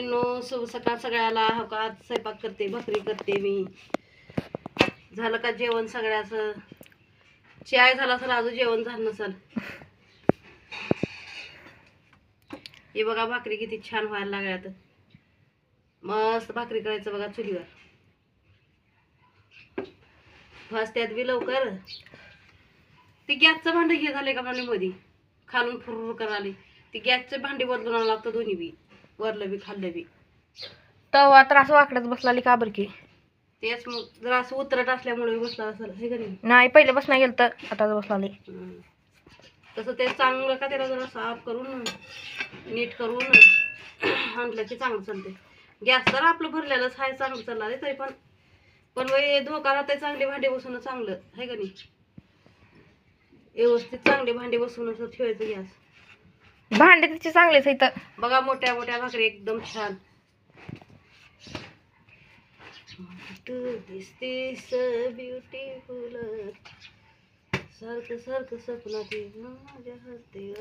सकाळ सगळ्याला हो का स्वयंपाक करते, भाकरी करते मी. झालं का जेवण सगळ्याचं? चाय झाला असेल, अजून जेवण झालं नसेल. हे बघा भाकरी किती छान व्हायला लागल्यात. मस्त भाकरी करायचं बघा चुलीवर. भाजत्यात बी लवकर. ती गॅसचं भांडं हे झालंय का म्हणजे मध्ये खालून फुर करायला. ती गॅसचे भांडी बदलून आणावं लागतं दोन्ही बी, वरलं बी खाल्लं बी. तवा तर असं वाकडच बसला का बरं की? तेच मग जरा असं उतरट असल्यामुळे बसला असेल हे का नाही, पहिले बसला गेलं तर आता बसला. तसं ते चांगलं का त्याला जरा साफ करून नीट करून आणलं की चांगलं चालते. गॅस तर आपलं भरलेलंच आहे, चांगलं चालणार आहे तरी पण पण धोका राहते. चांगली भांडी बसवणं चांगलं आहे का नाही? व्यवस्थित चांगली भांडी बसवून ठेवायचं गॅस. भांडे तिचे चांगलेच इथं बघा, मोठ्या मोठ्या भाकरी एकदम छान. तू दिसतेस ब्युटिफुल, सारखं सारखं स्वप्नात माझ्या हसते.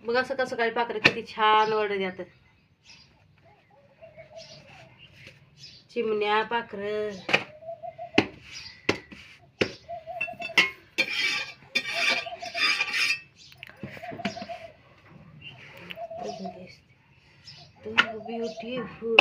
बघा सकाळ सकाळी पाखरं किती छान वरड द्यात. चिमण्या पाखरं ब्युटिफुल.